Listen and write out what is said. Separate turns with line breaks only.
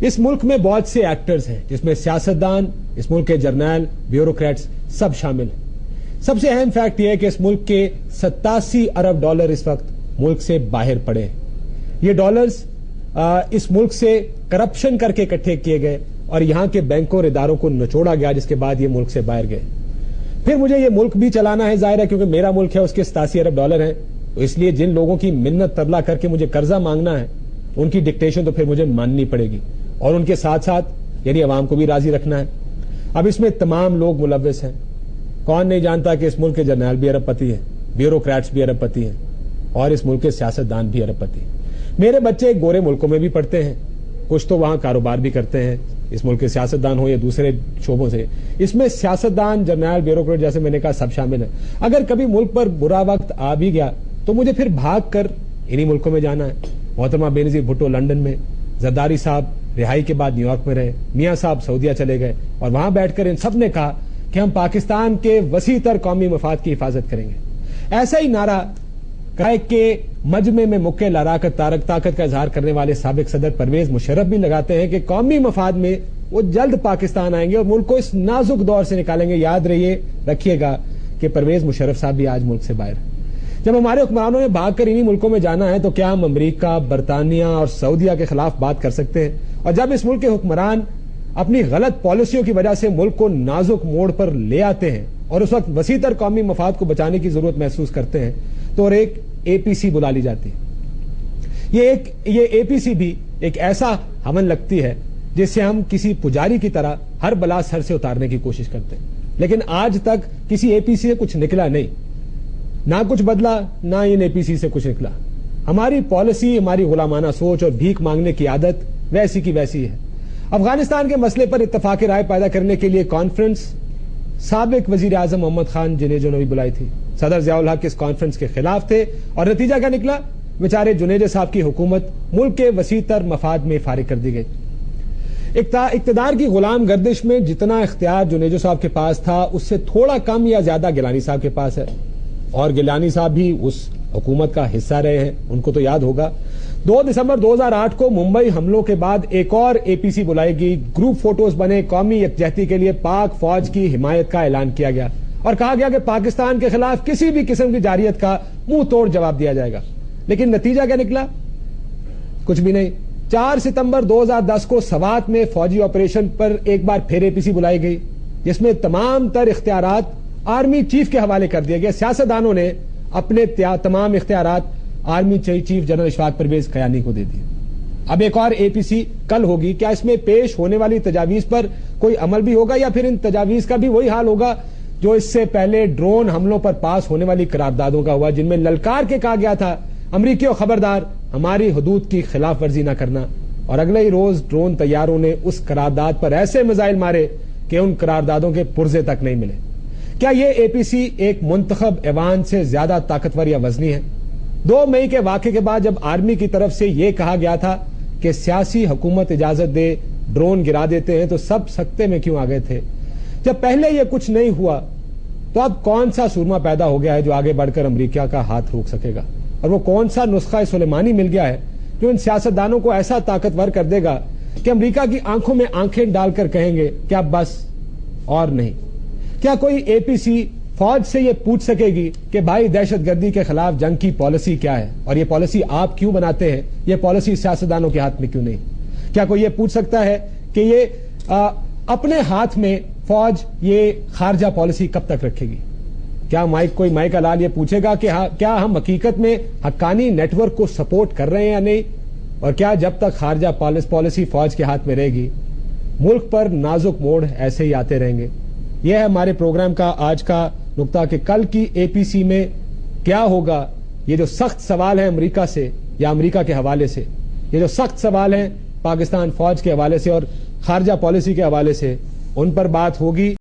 اس ملک میں بہت سے ایکٹرز ہیں جس میں سیاستدان، اس ملک کے جرنیل، بیوروکریٹس سب شامل ہیں۔ سب سے اہم فیکٹ یہ ہے کہ اس ملک کے 87 ارب ڈالر اس وقت ملک سے باہر پڑے ہیں۔ یہ ڈالرز اس ملک سے کرپشن کر کے اکٹھے کیے گئے اور یہاں کے بینکوں اور اداروں کو نچوڑا گیا، جس کے بعد یہ ملک سے باہر گئے۔ پھر مجھے یہ ملک بھی چلانا ہے، ظاہر ہے کیونکہ میرا ملک ہے، اس کے 87 ارب ڈالر ہیں، تو اس لیے جن لوگوں کی منت ترلا کر کے مجھے قرضہ مانگنا ہے ان کی ڈکٹیشن تو پھر مجھے ماننی پڑے گی، اور ان کے ساتھ ساتھ یعنی عوام کو بھی راضی رکھنا ہے۔ اب اس میں تمام لوگ ملوث ہیں۔ کون نہیں جانتا کہ اس ملک کے جرنیل بھی ارب پتی ہیں، بیوروکریٹس بھی ارب پتی ہیں، اور اس ملک کے سیاستدان بھی ارب پتی ہیں۔ میرے بچے گورے ملکوں میں بھی پڑھتے ہیں، کچھ تو وہاں کاروبار بھی کرتے ہیں، اس ملک کے سیاستدان ہو یا دوسرے شعبوں سے۔ اس میں سیاستدان، جرنیل، بیوروکریٹ جیسے میں نے کہا سب شامل ہیں۔ اگر کبھی ملک پر برا وقت آ بھی گیا تو مجھے پھر بھاگ کر انہی ملکوں میں جانا ہے۔ محترمہ بینظیر بھٹو لندن میں، زرداری صاحب رہائی کے بعد نیو یارک میں رہے، میاں صاحب سعودیہ چلے گئے، اور وہاں بیٹھ کر ان سب نے کہا کہ ہم پاکستان کے وسیع تر قومی مفاد کی حفاظت کریں گے۔ ایسا ہی نعرہ کہ مجمع میں مکے لاراکت طاقت کا اظہار کرنے والے سابق صدر پرویز مشرف بھی لگاتے ہیں کہ قومی مفاد میں وہ جلد پاکستان آئیں گے اور ملک کو اس نازک دور سے نکالیں گے۔ یاد رکھیے گا کہ پرویز مشرف صاحب بھی آج ملک سے باہر ہیں۔ جب ہمارے حکمرانوں نے بھاگ کر انہی ملکوں میں جانا ہے تو کیا ہم امریکہ، برطانیہ اور سعودیہ کے خلاف بات کر سکتے ہیں؟ اور جب اس ملک کے حکمران اپنی غلط پالیسیوں کی وجہ سے ملک کو نازک موڑ پر لے آتے ہیں اور اس وقت وسیع تر قومی مفاد کو بچانے کی ضرورت محسوس کرتے ہیں تو اور ایک اے پی سی بلا لی جاتی ہے۔ یہ اے پی سی بھی ایک ایسا حمل لگتی ہے جس سے ہم کسی پجاری کی طرح ہر بلا سر سے اتارنے کی کوشش کرتے ہیں، لیکن آج تک کسی اے پی سی سے کچھ نکلا نہیں، نہ کچھ بدلا، نہ ان اے پی سی سے کچھ نکلا۔ ہماری پالیسی، ہماری غلامانہ سوچ اور بھیک مانگنے کی عادت ویسی کی ویسی ہے۔ افغانستان کے مسئلے پر اتفاق رائے پیدا کرنے کے لیے کانفرنس سابق وزیر اعظم محمد خان جنیجو نے بھی بلائی تھی۔ صدر ضیاء الحق اس کانفرنس کے خلاف تھے اور نتیجہ کیا نکلا؟ بیچارے جنیجو صاحب کی حکومت ملک کے وسیع تر مفاد میں فارغ کر دی گئی۔ اقتدار کی غلام گردش میں جتنا اختیار جنیجو صاحب کے پاس تھا اس سے تھوڑا کم یا زیادہ گیلانی صاحب کے پاس ہے، اور گیلانی صاحب بھی اس حکومت کا حصہ رہے ہیں، ان کو تو یاد ہوگا۔ 2 دسمبر 2008 کو ممبئی حملوں کے بعد ایک اور اے پی سی بلائی گئی، گروپ فوٹوز بنے، قومی یکجہتی کے لیے پاک فوج کی حمایت کا اعلان کیا گیا اور کہا گیا کہ پاکستان کے خلاف کسی بھی قسم کی جارحیت کا منہ توڑ جواب دیا جائے گا۔ لیکن نتیجہ کیا نکلا؟ کچھ بھی نہیں۔ 4 ستمبر 2010 کو سوات میں فوجی آپریشن پر ایک بار پھر اے پی سی بلائی گئی، جس میں تمام تر اختیارات آرمی چیف کے حوالے کر دیے گئے۔ سیاستدانوں نے اپنے تمام اختیارات army chief general Ashfaq Parvez Kayani کو دے دیے۔ اب ایک اور اے پی سی کل ہوگی، کیا اس میں پیش ہونے والی تجاویز پر کوئی عمل بھی ہوگا یا پھر ان تجاویز کا بھی وہی حال ہوگا جو اس سے پہلے ڈرون حملوں پر پاس ہونے والی قراردادوں کا ہوا، جن میں للکار کے کہا گیا تھا امریکیوں خبردار ہماری حدود کی خلاف ورزی نہ کرنا، اور اگلے ہی روز ڈرون طیاروں نے اس قرارداد پر ایسے میزائل مارے کہ ان قراردادوں کے پرزے تک نہیں ملے۔ کیا یہ اے پی سی ایک منتخب ایوان سے زیادہ طاقتور یا وزنی ہے؟ 2 مئی کے واقعے کے بعد جب آرمی کی طرف سے یہ کہا گیا تھا کہ سیاسی حکومت اجازت دے ڈرون گرا دیتے ہیں تو سب سکتے میں کیوں آ گئے تھے؟ جب پہلے یہ کچھ نہیں ہوا تو اب کون سا سورما پیدا ہو گیا ہے جو آگے بڑھ کر امریکہ کا ہاتھ روک سکے گا؟ اور وہ کون سا نسخہ سلیمانی مل گیا ہے جو ان سیاستدانوں کو ایسا طاقتور کر دے گا کہ امریکہ کی آنکھوں میں آنکھیں ڈال کر کہیں گے کہ اب بس اور نہیں؟ کیا کوئی اے پی سی فوج سے یہ پوچھ سکے گی کہ بھائی دہشت گردی کے خلاف جنگ کی پالیسی کیا ہے اور یہ پالیسی آپ کیوں بناتے ہیں، یہ پالیسی سیاستدانوں کے ہاتھ میں کیوں نہیں؟ کیا کوئی یہ پوچھ سکتا ہے کہ یہ اپنے ہاتھ میں فوج یہ خارجہ پالیسی کب تک رکھے گی؟ کیا کوئی مائک لال یہ پوچھے گا کہ کیا ہم حقیقت میں حقانی نیٹ ورک کو سپورٹ کر رہے ہیں یا نہیں؟ اور کیا جب تک خارجہ پالیسی فوج کے ہاتھ میں رہے گی ملک پر نازک موڑ ایسے ہی آتے رہیں گے؟ یہ ہے ہمارے پروگرام کا آج کا نقطہ کہ کل کی اے پی سی میں کیا ہوگا۔ یہ جو سخت سوال ہیں امریکہ سے یا امریکہ کے حوالے سے، یہ جو سخت سوال ہیں پاکستان فوج کے حوالے سے اور خارجہ پالیسی کے حوالے سے، ان پر بات ہوگی۔